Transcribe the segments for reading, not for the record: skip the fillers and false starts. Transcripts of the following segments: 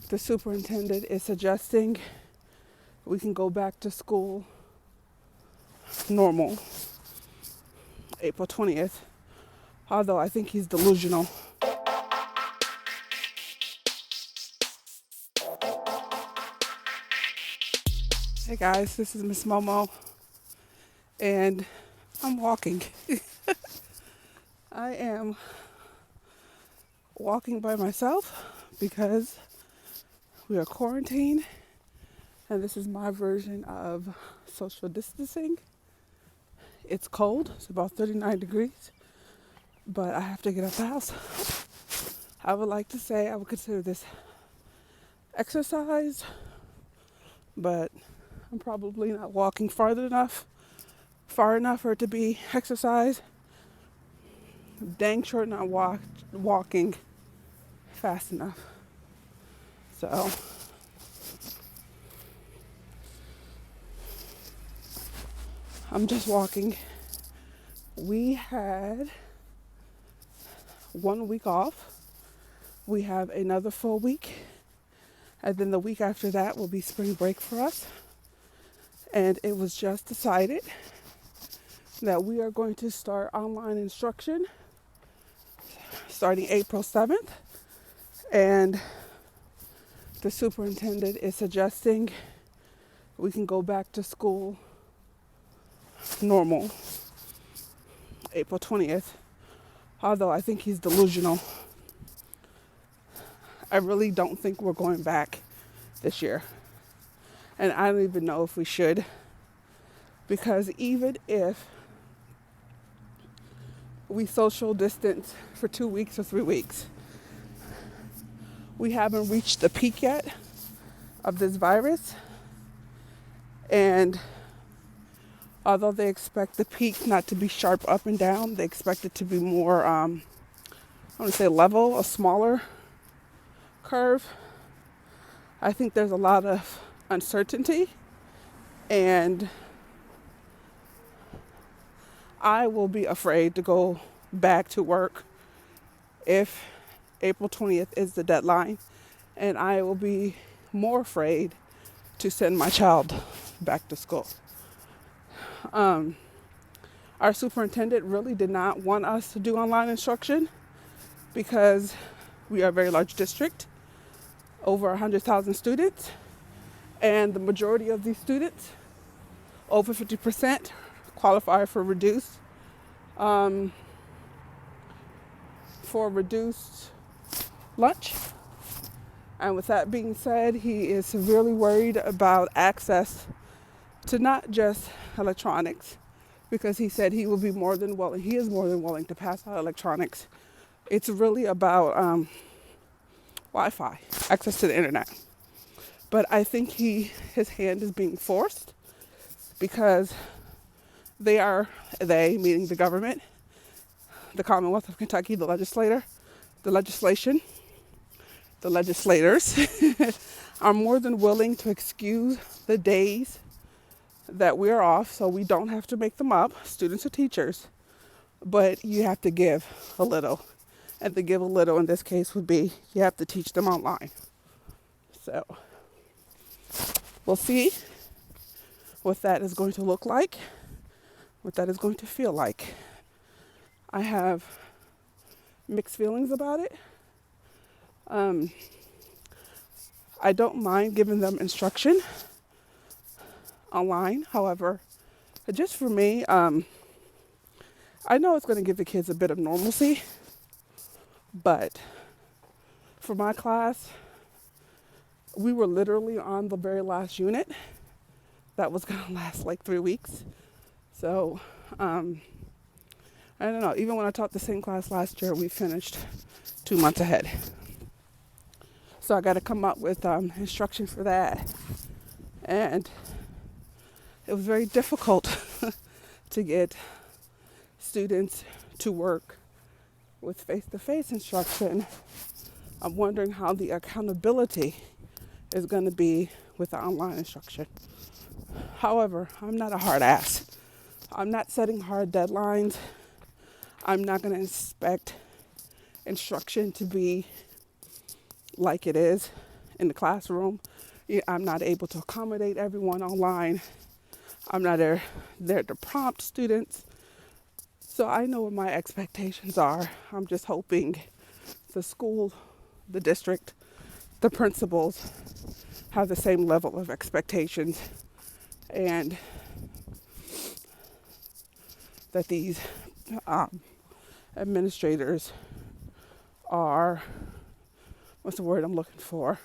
the superintendent is suggesting we can go back to school normal April 20th, although I think he's delusional. Hey guys, this is Miss Momo, and I'm walking. I am walking by myself because we are quarantined, and this is my version of social distancing. It's cold, it's about 39 degrees, but I have to get out the house. I would like to say I would consider this exercise, but I'm probably not walking far enough for it to be exercise. Dang sure not walking fast enough. So I'm just walking. We had 1 week off. We have another full week. And then the week after that will be spring break for us. And it was just decided that we are going to start online instruction starting April 7th. And the superintendent is suggesting we can go back to school normal April 20th, although I think he's delusional. I really don't think we're going back this year. And I don't even know if we should, because even if we social distance for 2 weeks or 3 weeks, we haven't reached the peak yet of this virus. And although they expect the peak not to be sharp up and down, they expect it to be more, I want to say level, a smaller curve. I think there's a lot of uncertainty, and I will be afraid to go back to work if April 20th is the deadline, and I will be more afraid to send my child back to school. Our superintendent really did not want us to do online instruction because we are a very large district, over 100,000 students, and the majority of these students, over 50%, qualify for reduced lunch. And with that being said, he is severely worried about access to not just electronics, because he said he will be more than willing, he is more than willing to pass out electronics. It's really about Wi-Fi, access to the internet. But I think his hand is being forced because they, meaning the government, the Commonwealth of Kentucky, the legislators are more than willing to excuse the days that we're off so we don't have to make them up, students or teachers, but you have to give a little. And to give a little in this case would be you have to teach them online. So we'll see what that is going to look like, what that is going to feel like. I have mixed feelings about it. I don't mind giving them instruction online. However, just for me, I know it's going to give the kids a bit of normalcy, but for my class, we were literally on the very last unit that was going to last like 3 weeks. So, I don't know. Even when I taught the same class last year, we finished 2 months ahead. So I got to come up with instruction for that. And it was very difficult to get students to work with face-to-face instruction. I'm wondering how the accountability is going to be with the online instruction. However, I'm not a hard ass. I'm not setting hard deadlines. I'm not going to expect instruction to be like it is in the classroom. I'm not able to accommodate everyone online. I'm not there to prompt students. So I know what my expectations are. I'm just hoping the school, the district, the principals have the same level of expectations, and that these administrators are, what's the word I'm looking for?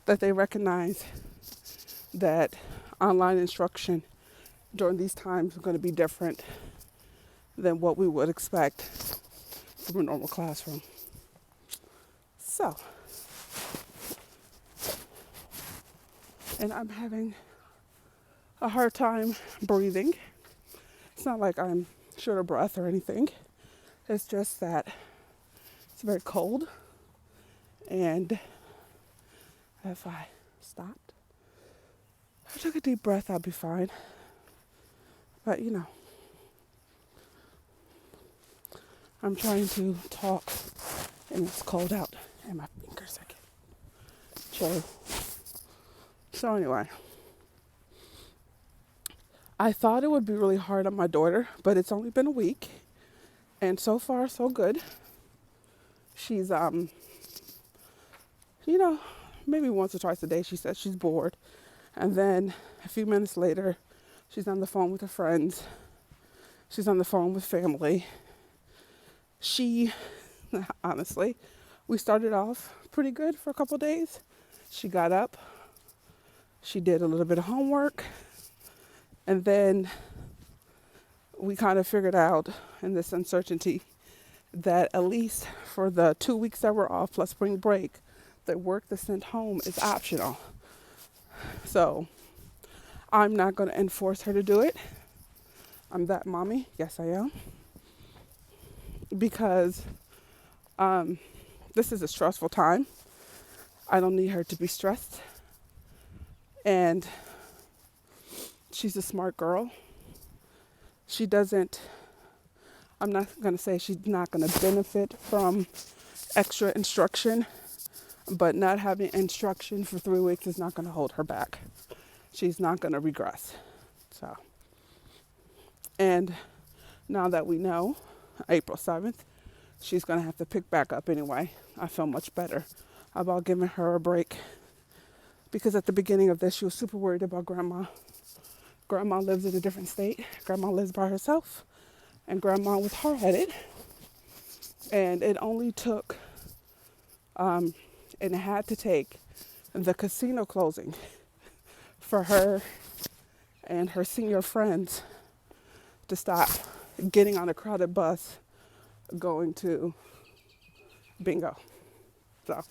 That they recognize that online instruction during these times is going to be different than what we would expect from a normal classroom. So, and I'm having a hard time breathing. It's not like I'm short of breath or anything. It's just that it's very cold, and if I stopped, I took a deep breath, I'll be fine. But I'm trying to talk, and it's cold out, and my fingers are getting chilly. So anyway, I thought it would be really hard on my daughter, but it's only been a week, and so far so good. She's maybe once or twice a day she says she's bored, and then a few minutes later she's on the phone with her friends, she's on the phone with family. Honestly, we started off pretty good for a couple of days. She got up, she did a little bit of homework, and then we kind of figured out in this uncertainty that at least for the 2 weeks that we're off plus spring break, the work that's sent home is optional. So I'm not going to enforce her to do it. I'm that mommy. Yes, I am. Because this is a stressful time. I don't need her to be stressed. And she's a smart girl. I'm not going to say she's not going to benefit from extra instruction, but not having instruction for 3 weeks is not going to hold her back. She's not going to regress. So, and now that we know, April 7th, she's going to have to pick back up anyway. I feel much better about giving her a break, because at the beginning of this, she was super worried about grandma. Grandma lives in a different state. Grandma lives by herself, and grandma was hard-headed. And it only took, and it had to take the casino closing for her and her senior friends to stop getting on a crowded bus going to bingo. So,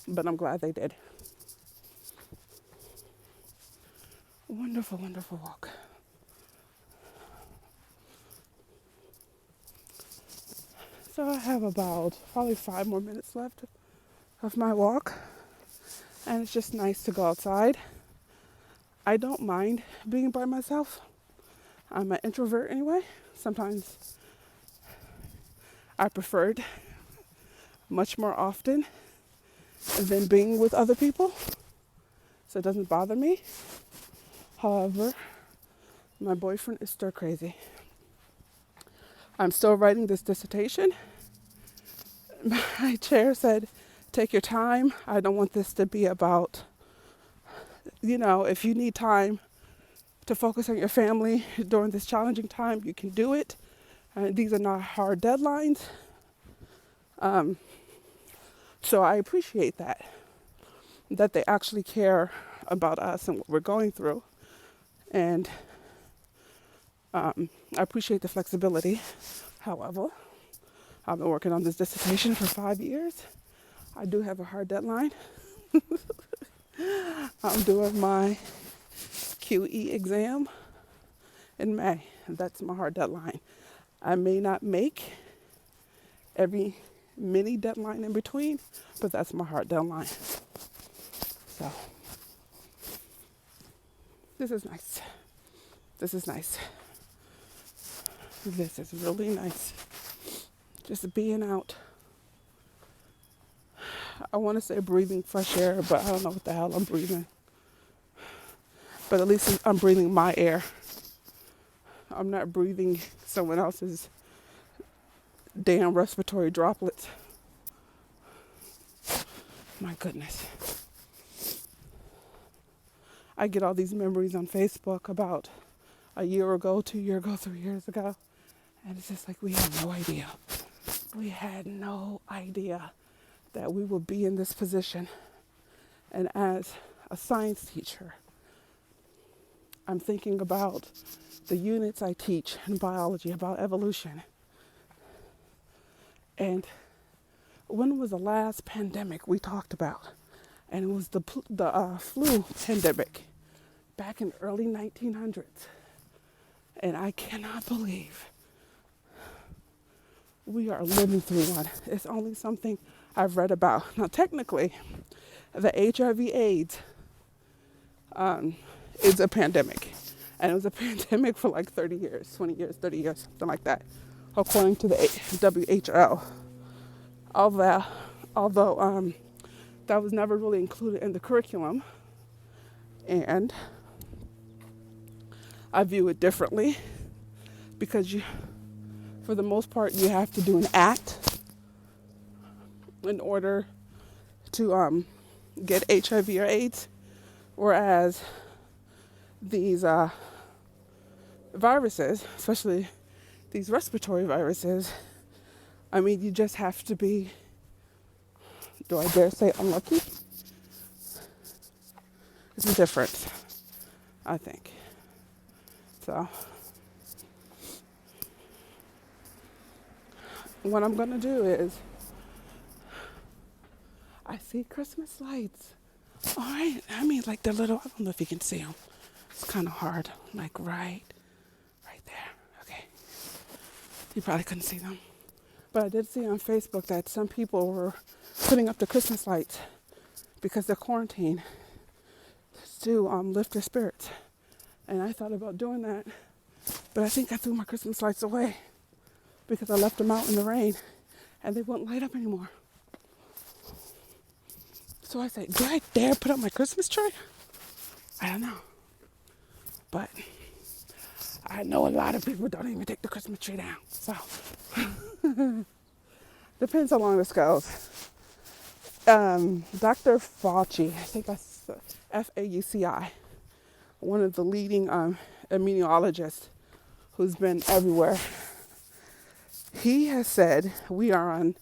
but I'm glad they did. Wonderful, wonderful walk. So I have about probably 5 more minutes left of my walk, and it's just nice to go outside. I don't mind being by myself. I'm an introvert anyway. Sometimes I prefer it much more often than being with other people, so it doesn't bother me. However, my boyfriend is stir crazy. I'm still writing this dissertation. My chair said, take your time. I don't want this to be about, if you need time to focus on your family during this challenging time, you can do it. These are not hard deadlines. So I appreciate that they actually care about us and what we're going through. And I appreciate the flexibility. However, I've been working on this dissertation for 5 years. I do have a hard deadline. I'm doing my QE exam in May. That's my hard deadline. I may not make every mini deadline in between, but that's my hard deadline. So, this is nice. This is nice. This is really nice. Just being out I want to say breathing fresh air, but I don't know what the hell I'm breathing. But at least I'm breathing my air. I'm not breathing someone else's damn respiratory droplets. My goodness. I get all these memories on Facebook about a year ago, 2 years ago, 3 years ago. And it's just like we had no idea. We had no idea that we would be in this position. And as a science teacher, I'm thinking about the units I teach in biology about evolution. And when was the last pandemic we talked about? And it was the flu pandemic back in the early 1900s. And I cannot believe we are living through one. It's only something I've read about. Now, technically, the HIV/AIDS is a pandemic. And it was a pandemic for like 30 years, 20 years, 30 years, something like that, according to the WHO. Although that was never really included in the curriculum. And I view it differently because for the most part, you have to do an act in order to get HIV or AIDS, whereas these viruses, especially these respiratory viruses, I mean, you just have to be, do I dare say unlucky? It's a difference, I think. So, what I'm going to do is, I see Christmas lights. All right, I mean, like they're little, I don't know if you can see them. It's kind of hard, like right there. Okay. You probably couldn't see them. But I did see on Facebook that some people were putting up the Christmas lights because they're quarantined to lift their spirits. And I thought about doing that, but I think I threw my Christmas lights away because I left them out in the rain and they wouldn't light up anymore. So I said, do I dare put up my Christmas tree? I don't know. But I know a lot of people don't even take the Christmas tree down. So depends how long this goes. Dr. Fauci, I think that's Fauci, one of the leading immunologists who's been everywhere. He has said we are on,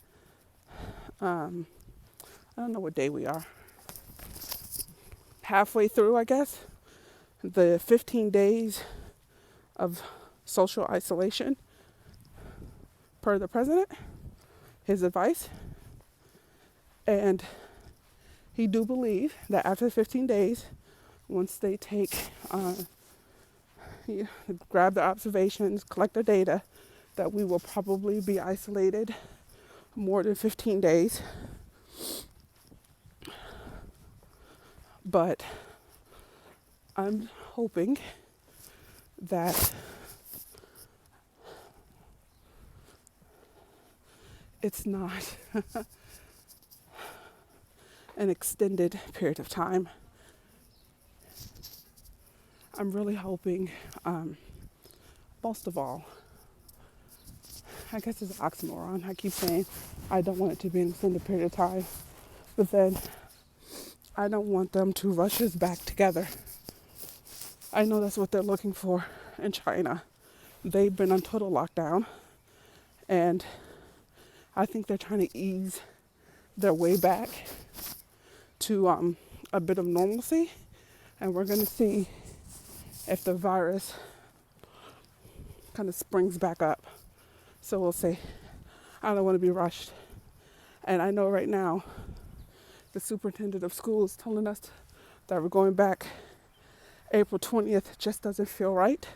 I don't know what day we are, halfway through, I guess, the 15 days of social isolation per the president, his advice. And he do believe that after 15 days, once they grab the observations, collect the data, that we will probably be isolated more than 15 days. But I'm hoping that it's not an extended period of time. I'm really hoping, most of all, I guess it's an oxymoron. I keep saying I don't want it to be an extended period of time, but then I don't want them to rush us back together. I know that's what they're looking for in China. They've been on total lockdown, and I think they're trying to ease their way back to a bit of normalcy, and we're going to see if the virus kind of springs back up. So we'll see. I don't want to be rushed. And I know right now the superintendent of schools telling us that we're going back April 20th just doesn't feel right.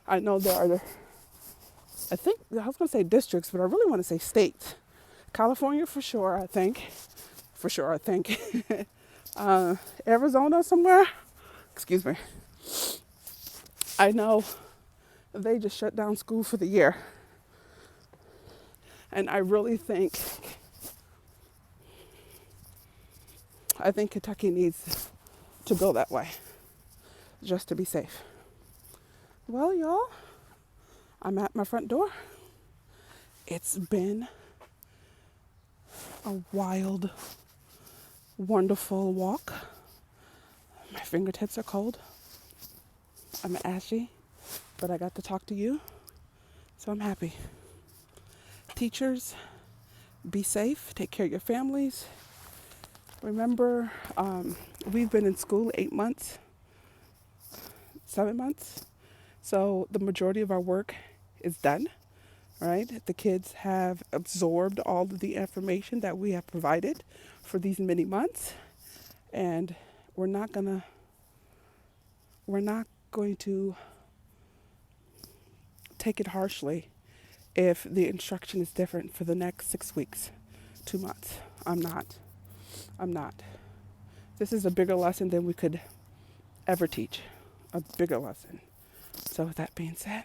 I know there are, I was going to say districts, but I really want to say states. California for sure, I think. Arizona somewhere. Excuse me. I know they just shut down school for the year. And I really think I think Kentucky needs to go that way just to be safe. Well, y'all, I'm at my front door. It's been a wild, wonderful walk. My fingertips are cold. I'm ashy, but I got to talk to you, so I'm happy. Teachers, be safe. Take care of your families. Remember, we've been in school 8 months, 7 months. So the majority of our work is done, right? The kids have absorbed all of the information that we have provided for these many months. And we're not going to take it harshly if the instruction is different for the next 6 weeks, 2 months. I'm not. This is a bigger lesson than we could ever teach. A bigger lesson. So with that being said,